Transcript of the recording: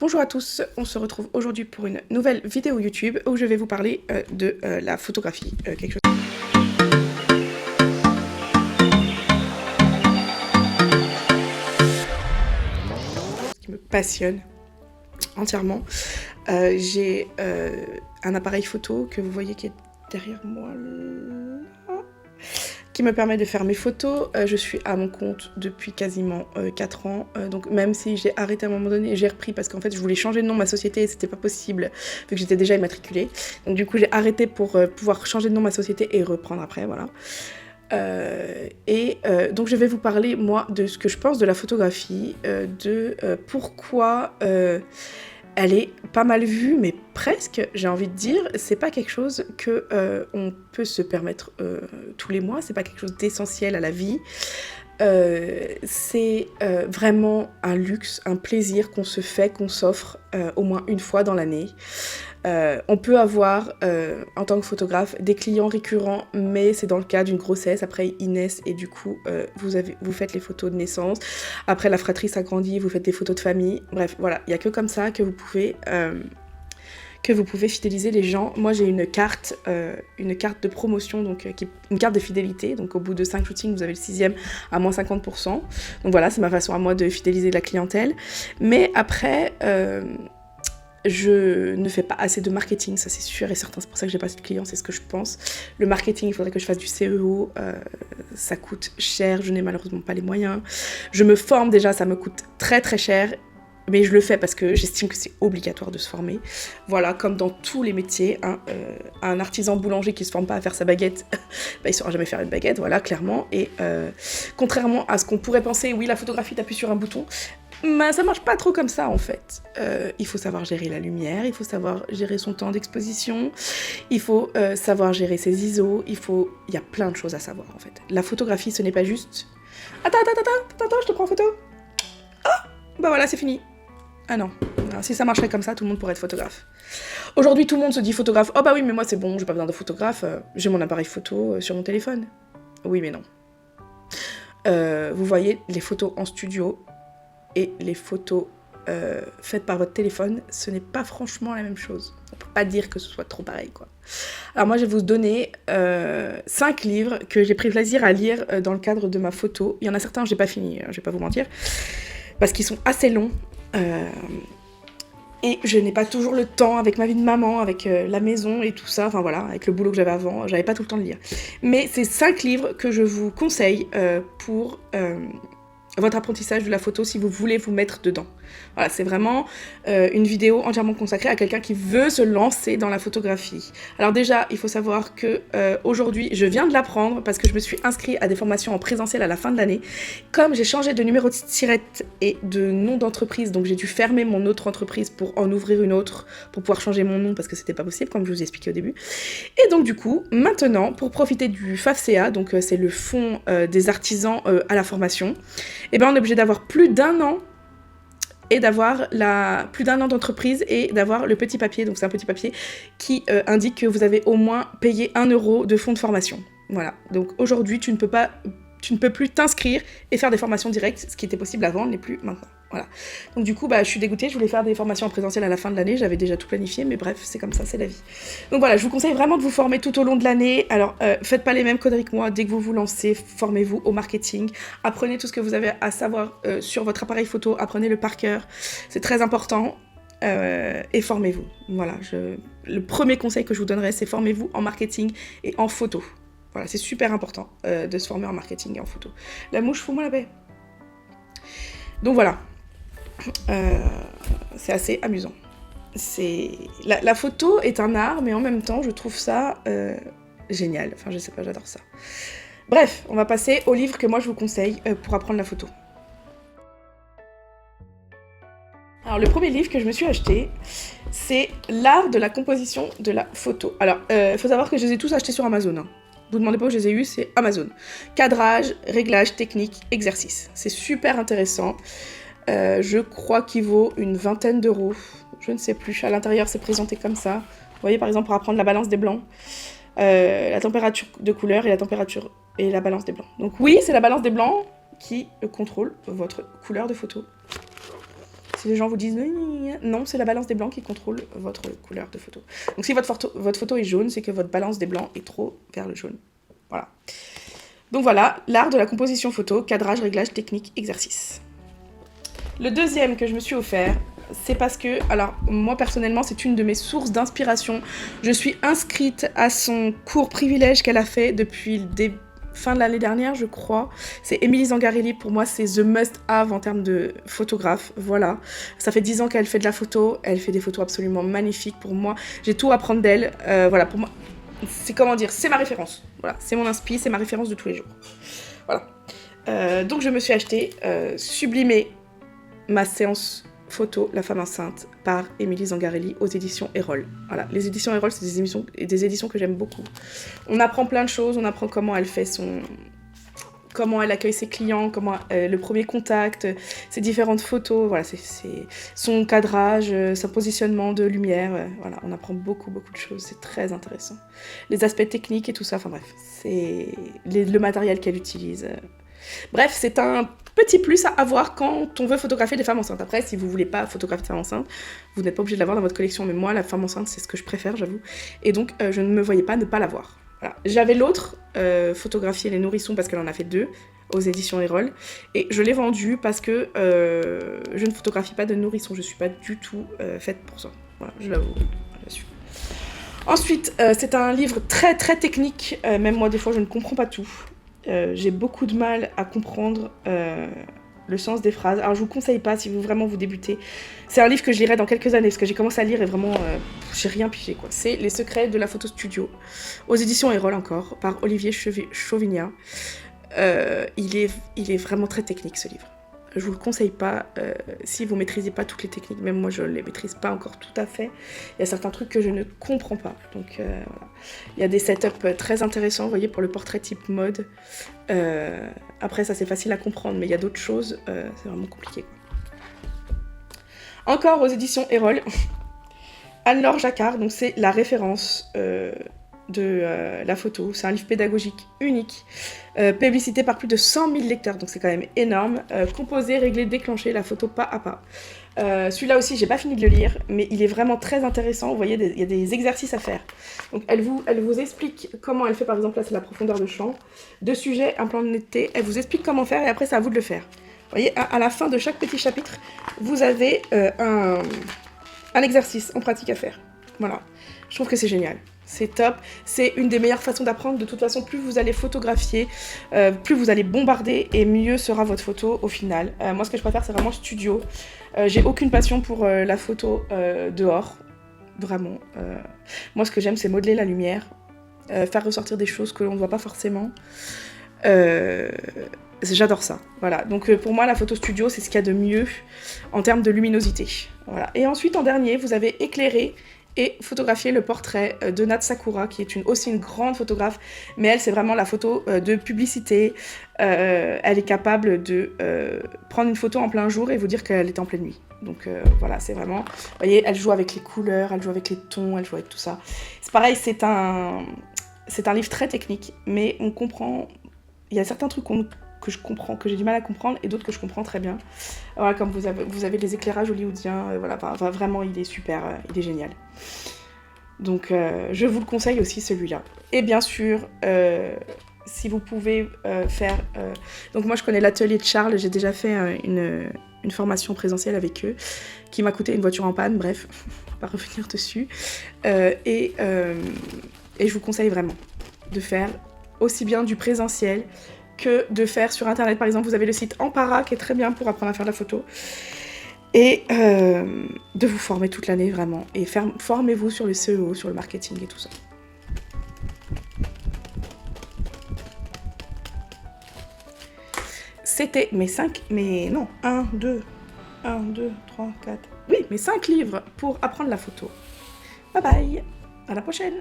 Bonjour à tous, on se retrouve aujourd'hui pour une nouvelle vidéo YouTube où je vais vous parler de la photographie, quelque chose qui me passionne entièrement. J'ai un appareil photo que vous voyez qui est derrière moi là, qui me permet de faire mes photos. Je suis à mon compte depuis quasiment 4 ans, donc même si j'ai arrêté à un moment donné, j'ai repris parce qu'en fait je voulais changer de nom de ma société et c'était pas possible vu que j'étais déjà immatriculée. Donc du coup j'ai arrêté pour pouvoir changer de nom de ma société et reprendre après, voilà. Donc je vais vous parler moi de ce que je pense de la photographie, de pourquoi elle est pas mal vue, mais presque, j'ai envie de dire. C'est pas quelque chose que on peut se permettre tous les mois, c'est pas quelque chose d'essentiel à la vie. C'est vraiment un luxe, un plaisir qu'on se fait, qu'on s'offre au moins une fois dans l'année. On peut avoir, en tant que photographe, des clients récurrents, mais c'est dans le cas d'une grossesse. Après, ils naissent et du coup, vous faites les photos de naissance. Après, la fratrie s'agrandit, vous faites des photos de famille. Bref, voilà, il n'y a que comme ça que vous pouvez fidéliser les gens. Moi, j'ai une carte de promotion, donc une carte de fidélité. Donc, au bout de 5 shootings, vous avez le 6e à moins 50%. Donc voilà, c'est ma façon à moi de fidéliser la clientèle. Mais après... je ne fais pas assez de marketing, ça c'est sûr et certain, c'est pour ça que j'ai pas assez de clients, c'est ce que je pense. Le marketing, il faudrait que je fasse du CEO, ça coûte cher, je n'ai malheureusement pas les moyens. Je me forme déjà, ça me coûte très très cher, mais je le fais parce que j'estime que c'est obligatoire de se former. Voilà, comme dans tous les métiers, hein, un artisan boulanger qui se forme pas à faire sa baguette, bah, il saura jamais faire une baguette, voilà, clairement. Et contrairement à ce qu'on pourrait penser, oui, la photographie, t'appuies sur un bouton, bah, ça marche pas trop comme ça en fait. Il faut savoir gérer la lumière, il faut savoir gérer son temps d'exposition, il faut savoir gérer ses ISO, il y a plein de choses à savoir en fait. La photographie, ce n'est pas juste... Attends, je te prends en photo. Bah voilà, c'est fini. Ah non, alors, si ça marcherait comme ça, tout le monde pourrait être photographe. Aujourd'hui, tout le monde se dit photographe. Oh bah oui, mais moi c'est bon, j'ai pas besoin de photographe, j'ai mon appareil photo sur mon téléphone. Oui, mais non. Vous voyez, les photos en studio et les photos faites par votre téléphone, ce n'est pas franchement la même chose. On peut pas dire que ce soit trop pareil, quoi. Alors moi, je vais vous donner 5 livres que j'ai pris plaisir à lire dans le cadre de ma photo. Il y en a certains, j'ai pas fini, je vais pas vous mentir, parce qu'ils sont assez longs. Et je n'ai pas toujours le temps avec ma vie de maman, avec la maison et tout ça, enfin voilà, avec le boulot que j'avais avant, j'avais pas tout le temps de lire. Mais c'est 5 livres que je vous conseille pour votre apprentissage de la photo si vous voulez vous mettre dedans. Voilà, c'est vraiment une vidéo entièrement consacrée à quelqu'un qui veut se lancer dans la photographie. Alors déjà, il faut savoir que aujourd'hui, je viens de l'apprendre parce que je me suis inscrite à des formations en présentiel à la fin de l'année. Comme j'ai changé de numéro de tirette et de nom d'entreprise, donc j'ai dû fermer mon autre entreprise pour en ouvrir une autre, pour pouvoir changer mon nom parce que c'était pas possible, comme je vous ai expliqué au début. Et donc du coup, maintenant, pour profiter du FAFCA, donc c'est le fonds des artisans à la formation, et ben on est obligé d'avoir plus d'un an et d'avoir plus d'un an d'entreprise et d'avoir le petit papier, donc c'est un petit papier qui indique que vous avez au moins payé 1 euro de fonds de formation. Voilà, donc aujourd'hui tu ne peux plus t'inscrire et faire des formations directes, ce qui était possible avant n'est plus maintenant. Voilà. Donc du coup, je suis dégoûtée, je voulais faire des formations en présentiel à la fin de l'année, j'avais déjà tout planifié, mais bref, c'est comme ça, c'est la vie. Donc voilà, je vous conseille vraiment de vous former tout au long de l'année. Alors, faites pas les mêmes conneries que moi, dès que vous vous lancez, formez-vous au marketing, apprenez tout ce que vous avez à savoir sur votre appareil photo, apprenez-le par cœur, c'est très important, et formez-vous. Voilà, le premier conseil que je vous donnerais, c'est formez-vous en marketing et en photo. Voilà, c'est super important de se former en marketing et en photo. La mouche, fous-moi la paix. Donc voilà. C'est assez amusant. La photo est un art, mais en même temps, je trouve ça génial. Enfin, je sais pas, j'adore ça. Bref, on va passer au livre que moi je vous conseille pour apprendre la photo. Alors, le premier livre que je me suis acheté, c'est L'art de la composition de la photo. Alors, il faut savoir que je les ai tous achetés sur Amazon. Hein. Vous demandez pas où je les ai eus, c'est Amazon. Cadrage, réglage, technique, exercice. C'est super intéressant. Je crois qu'il vaut une 20aine d'euros. Je ne sais plus. À l'intérieur, c'est présenté comme ça. Vous voyez, par exemple, pour apprendre la balance des blancs, la température de couleur et la température et la balance des blancs. Donc oui, c'est la balance des blancs qui contrôle votre couleur de photo. Si les gens vous disent non, c'est la balance des blancs qui contrôle votre couleur de photo. Donc si votre photo est jaune, c'est que votre balance des blancs est trop vers le jaune. Voilà. Donc voilà, l'art de la composition photo, cadrage, réglage, technique, exercice. Le deuxième que je me suis offert, c'est parce que, alors moi personnellement, c'est une de mes sources d'inspiration. Je suis inscrite à son cours privilège qu'elle a fait depuis le fin de l'année dernière, je crois. C'est Émilie Zangarelli, pour moi, c'est the must-have en termes de photographe. Voilà. Ça fait 10 ans qu'elle fait de la photo. Elle fait des photos absolument magnifiques pour moi. J'ai tout à apprendre d'elle. Voilà, pour moi, c'est comment dire, c'est ma référence. Voilà, c'est mon inspi, c'est ma référence de tous les jours. Voilà. Donc je me suis acheté Sublimer ma séance photo La femme enceinte par Émilie Zangarelli aux éditions Erol. Voilà, les éditions Erol, c'est des éditions que j'aime beaucoup. On apprend plein de choses, on apprend comment elle fait comment elle accueille ses clients, comment le premier contact, ses différentes photos, voilà, c'est son cadrage, son positionnement de lumière, voilà, on apprend beaucoup de choses, c'est très intéressant. Les aspects techniques et tout ça, enfin bref, c'est le matériel qu'elle utilise. Bref, c'est un petit plus à avoir quand on veut photographier des femmes enceintes. Après, si vous voulez pas photographier des femmes enceintes, vous n'êtes pas obligé de l'avoir dans votre collection, mais moi, la femme enceinte, c'est ce que je préfère, j'avoue. Et donc, je ne me voyais pas ne pas l'avoir. Voilà. J'avais l'autre, photographier les nourrissons, parce qu'elle en a fait 2, aux éditions Erol, et je l'ai vendu parce que je ne photographie pas de nourrissons, je suis pas du tout faite pour ça. Voilà, je l'avoue, là-dessus. Ensuite, c'est un livre très technique, même moi, des fois, je ne comprends pas tout. J'ai beaucoup de mal à comprendre le sens des phrases. Alors je vous conseille pas si vous vraiment vous débutez. C'est un livre que je lirai dans quelques années parce que j'ai commencé à lire et vraiment j'ai rien pigé quoi. C'est Les secrets de la photo studio aux éditions Erol encore par Olivier Chauvignat. Il est vraiment très technique ce livre. Je vous le conseille pas si vous maîtrisez pas toutes les techniques, même moi je les maîtrise pas encore tout à fait. Il y a certains trucs que je ne comprends pas. Donc voilà. Il y a des setups très intéressants, vous voyez, pour le portrait type mode. Après ça c'est facile à comprendre, mais il y a d'autres choses, c'est vraiment compliqué. Encore aux éditions Erol, Anne-Laure Jacquard, donc c'est la référence de la photo. C'est un livre pédagogique unique, publicité par plus de 100 000 lecteurs, donc c'est quand même énorme. Composer, régler, déclencher la photo pas à pas. Celui-là aussi, j'ai pas fini de le lire, mais il est vraiment très intéressant. Vous voyez, il y a des exercices à faire. Donc elle vous explique comment elle fait, par exemple, là c'est la profondeur de champ, 2 sujets, un plan de netteté, elle vous explique comment faire et après c'est à vous de le faire. Vous voyez, à la fin de chaque petit chapitre, vous avez un exercice en pratique à faire. Voilà, je trouve que c'est génial. C'est top, c'est une des meilleures façons d'apprendre. De toute façon, plus vous allez photographier, plus vous allez bombarder et mieux sera votre photo au final. Moi, ce que je préfère, c'est vraiment studio. J'ai aucune passion pour la photo dehors, vraiment. Moi, ce que j'aime, c'est modeler la lumière, faire ressortir des choses que l'on ne voit pas forcément. J'adore ça, voilà. Donc pour moi, la photo studio, c'est ce qu'il y a de mieux en termes de luminosité. Voilà. Et ensuite, en dernier, vous avez éclairé et photographier le portrait de Nat Sakura, qui est aussi une grande photographe, mais elle, c'est vraiment la photo de publicité. Elle est capable de prendre une photo en plein jour et vous dire qu'elle est en pleine nuit. Donc voilà, c'est vraiment... Vous voyez, elle joue avec les couleurs, elle joue avec les tons, elle joue avec tout ça. C'est pareil, c'est un livre très technique, mais on comprend... Il y a certains trucs que je comprends, que j'ai du mal à comprendre, et d'autres que je comprends très bien. Voilà, comme vous avez les éclairages hollywoodiens, voilà, enfin, vraiment, il est super, il est génial. Donc, je vous le conseille aussi, celui-là. Et bien sûr, si vous pouvez faire... Donc, moi, je connais l'atelier de Charles, j'ai déjà fait une formation présentielle avec eux, qui m'a coûté une voiture en panne, bref, on va pas revenir dessus. Et je vous conseille vraiment de faire aussi bien du présentiel que de faire sur internet. Par exemple, vous avez le site Ampara qui est très bien pour apprendre à faire de la photo. Et de vous former toute l'année vraiment. Et formez-vous sur le SEO, sur le marketing et tout ça. C'était mes 1, 2, 3, 4... Oui, mes 5 livres pour apprendre la photo. Bye bye, à la prochaine.